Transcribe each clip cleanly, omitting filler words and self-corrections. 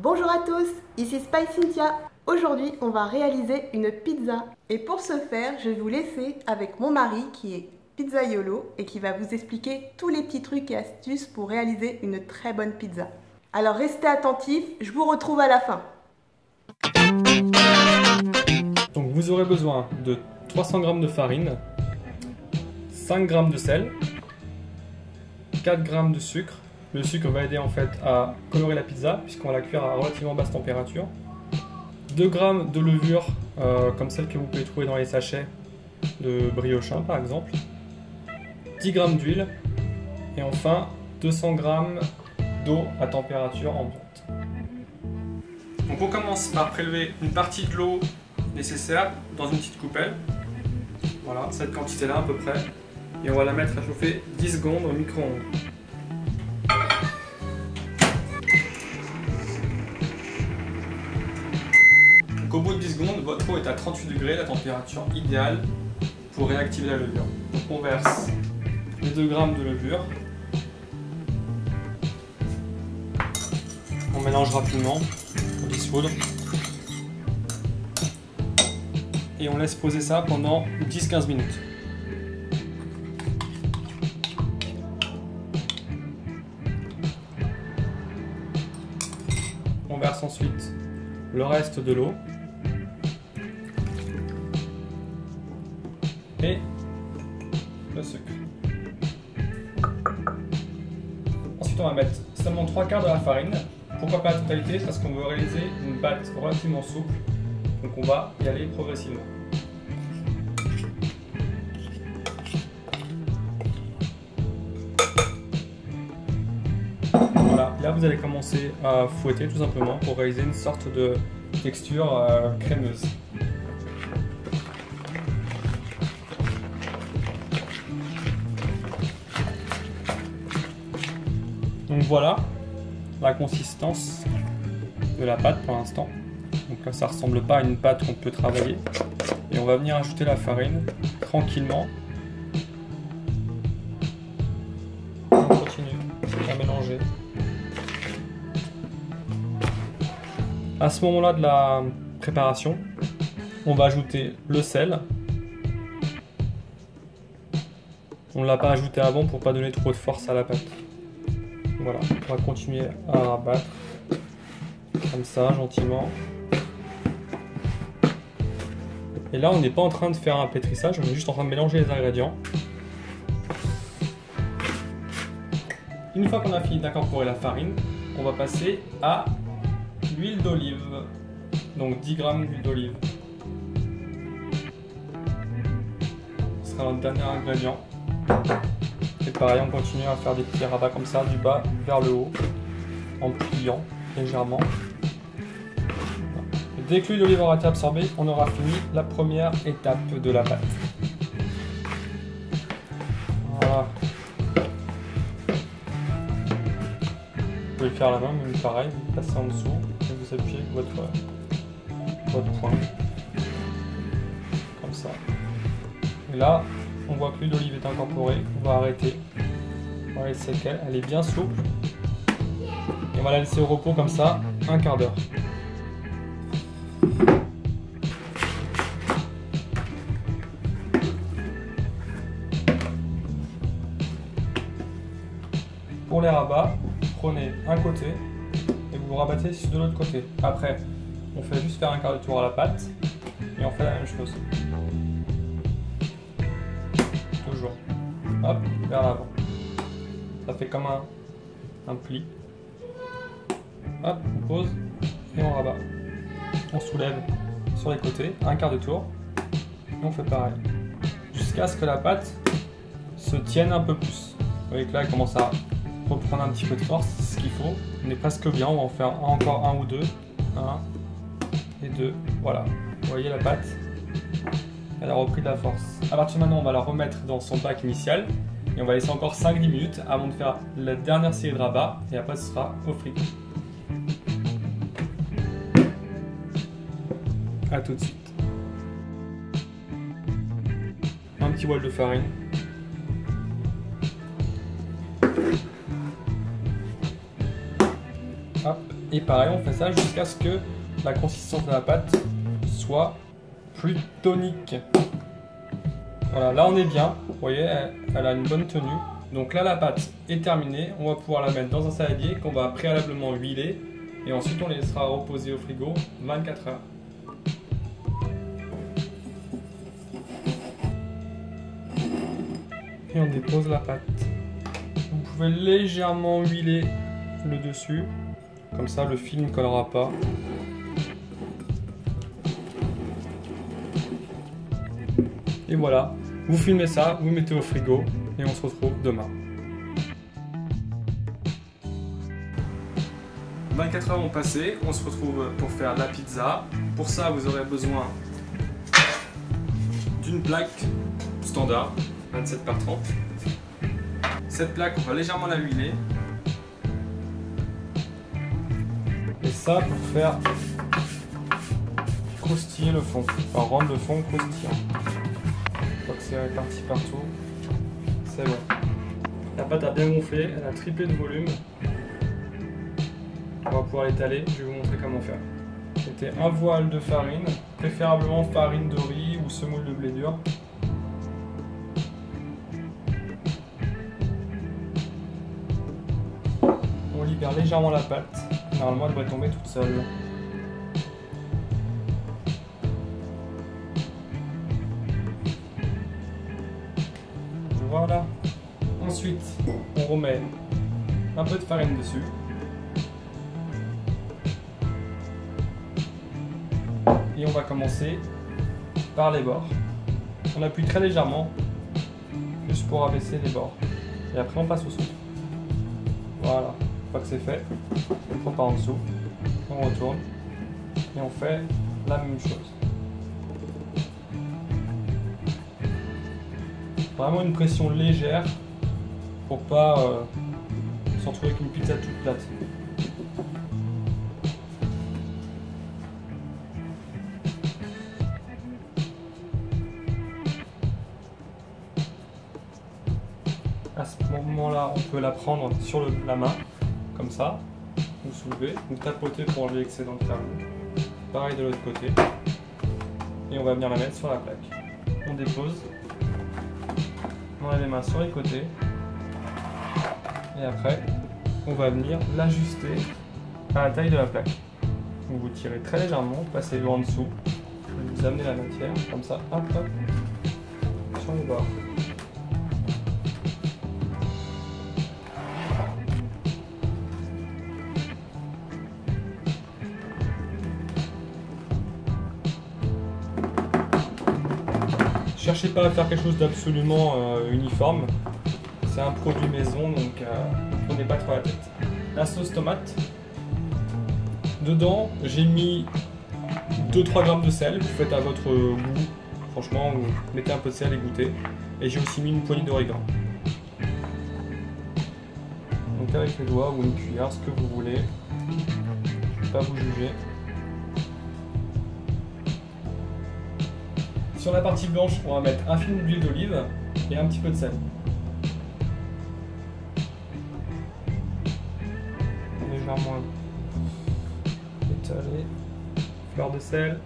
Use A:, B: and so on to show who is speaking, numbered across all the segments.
A: Bonjour à tous, ici Spice Cynthia. Aujourd'hui, on va réaliser une pizza. Et pour ce faire, je vais vous laisser avec mon mari qui est pizzaiolo et qui va vous expliquer tous les petits trucs et astuces pour réaliser une très bonne pizza. Alors restez attentifs, je vous retrouve à la fin.
B: Donc vous aurez besoin de 300 g de farine, 5 g de sel, 4 g de sucre. Le sucre va aider en fait à colorer la pizza puisqu'on va la cuire à relativement basse température. 2 g de levure comme celle que vous pouvez trouver dans les sachets de briochin par exemple. 10 g d'huile et enfin 200 g d'eau à température ambiante. Donc on commence par prélever une partie de l'eau nécessaire dans une petite coupelle. Voilà, cette quantité là à peu près. Et on va la mettre à chauffer 10 secondes au micro-ondes. Donc au bout de 10 secondes, votre eau est à 38 degrés, la température idéale pour réactiver la levure. Donc on verse les 2 g de levure. On mélange rapidement pour dissoudre. Et on laisse poser ça pendant 10-15 minutes. On verse ensuite le reste de l'eau et le sucre. Ensuite on va mettre seulement 3/4 de la farine. Pourquoi pas la totalité? Parce qu'on veut réaliser une pâte relativement souple. Donc on va y aller progressivement. Voilà, là vous allez commencer à fouetter tout simplement pour réaliser une sorte de texture crémeuse. Donc voilà la consistance de la pâte pour l'instant. Donc là ça ressemble pas à une pâte qu'on peut travailler. Et on va venir ajouter la farine tranquillement. On continue à mélanger. À ce moment-là de la préparation, on va ajouter le sel. On ne l'a pas ajouté avant pour pas donner trop de force à la pâte. Voilà, on va continuer à rabattre comme ça, gentiment. Et là, on n'est pas en train de faire un pétrissage, on est juste en train de mélanger les ingrédients. Une fois qu'on a fini d'incorporer la farine, on va passer à l'huile d'olive. Donc 10 g d'huile d'olive. Ce sera notre dernier ingrédient. Et pareil, on continue à faire des petits rabats comme ça, du bas vers le haut, en pliant légèrement. Dès que l'huile d'olive aura été absorbée, on aura fini la première étape de la pâte. Voilà. Vous pouvez le faire à la main, mais pareil, vous passez en dessous et vous appuyez avec votre poing. Comme ça. Et là, on voit que l'huile d'olive est incorporée, on va arrêter. On va laisser qu'elle, elle est bien souple. Et on va la laisser au repos comme ça, un quart d'heure. Pour les rabats, prenez un côté et vous rabattez de l'autre côté. Après, on fait juste faire un quart de tour à la pâte et on fait la même chose. Toujours. Hop, vers l'avant. Ça fait comme un pli. Hop, on pose et on rabat. On soulève sur les côtés, un quart de tour et on fait pareil. Jusqu'à ce que la pâte se tienne un peu plus. Vous voyez que là, elle commence à reprendre un petit peu de force, c'est ce qu'il faut. On est presque bien, on va en faire encore un ou deux. Un et deux, voilà. Vous voyez la pâte, elle a repris de la force. À partir de maintenant, on va la remettre dans son bac initial et on va laisser encore 5-10 minutes avant de faire la dernière série de rabats et après ce sera au frigo. A tout de suite. Un petit bol de farine. Hop, Et pareil, on fait ça jusqu'à ce que la consistance de la pâte soit plus tonique. Voilà, là on est bien, vous voyez, elle a une bonne tenue. Donc là la pâte est terminée, on va pouvoir la mettre dans un saladier qu'on va préalablement huiler et ensuite on les laissera reposer au frigo 24 heures. Et on dépose la pâte. Vous pouvez légèrement huiler le dessus, comme ça le film ne collera pas. Et voilà, vous filmez ça, vous mettez au frigo et on se retrouve demain. 24 heures ont passé, on se retrouve pour faire la pizza. Pour ça, vous aurez besoin d'une plaque standard, 27 par 30. Cette plaque, on va légèrement la huiler. Et ça pour faire croustiller le fond, enfin rendre le fond croustillant. Je crois que c'est réparti partout. C'est bon. La pâte a bien gonflé, elle a triplé de volume. On va pouvoir l'étaler, je vais vous montrer comment faire. Mettez un voile de farine, préférablement farine de riz ou semoule de blé dur. On libère légèrement la pâte, normalement elle devrait tomber toute seule. Voilà. Ensuite, on remet un peu de farine dessus. Et on va commencer par les bords. On appuie très légèrement, juste pour abaisser les bords. Et après on passe au soupe. Voilà. Une fois que c'est fait, on prend par en dessous, on retourne et on fait la même chose. Vraiment une pression légère pour pas se retrouver avec une pizza toute plate. À ce moment-là, on peut la prendre sur la main, comme ça, vous soulevez, vous tapotez pour enlever l'excédent de farine. Pareil de l'autre côté. Et on va venir la mettre sur la plaque. On dépose. On a les mains sur les côtés et après on va venir l'ajuster à la taille de la plaque. Donc vous tirez très légèrement, passez-le en dessous, vous amenez la matière comme ça, hop, hop, sur les bords. Cherchez pas à faire quelque chose d'absolument uniforme, c'est un produit maison donc ne prenez pas trop la tête. La sauce tomate, dedans j'ai mis 2-3 grammes de sel, vous faites à votre goût, franchement vous mettez un peu de sel et goûtez. Et j'ai aussi mis une poignée d'origan. Donc avec les doigts ou une cuillère, ce que vous voulez, je ne vais pas vous juger. Sur la partie blanche, on va mettre un film d'huile d'olive et un petit peu de sel. Légèrement étalé, fleur de sel.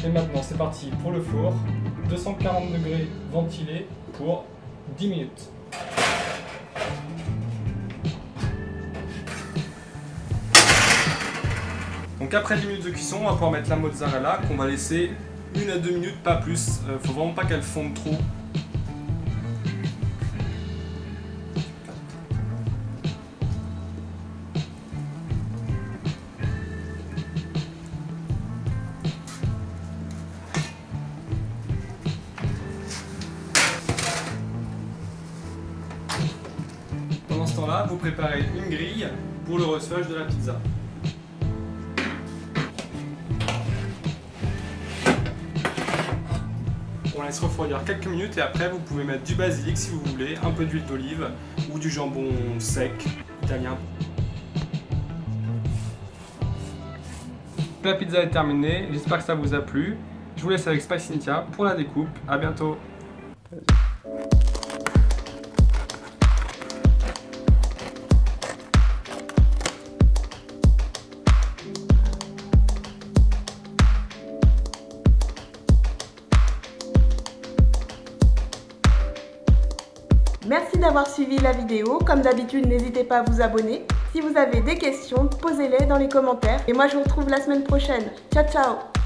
B: Et maintenant c'est parti pour le four, 240 degrés ventilé pour 10 minutes. Donc après 10 minutes de cuisson, on va pouvoir mettre la mozzarella qu'on va laisser 1 à 2 minutes, pas plus. Faut vraiment pas qu'elle fonde trop. Pendant ce temps-là, vous préparez une grille pour le recevage de la pizza. On laisse refroidir quelques minutes et après vous pouvez mettre du basilic si vous voulez, un peu d'huile d'olive ou du jambon sec italien. La pizza est terminée, j'espère que ça vous a plu. Je vous laisse avec Spice Cynthia pour la découpe. À bientôt.
A: Merci d'avoir suivi la vidéo. Comme d'habitude, n'hésitez pas à vous abonner. Si vous avez des questions, posez-les dans les commentaires. Et moi, je vous retrouve la semaine prochaine. Ciao, ciao!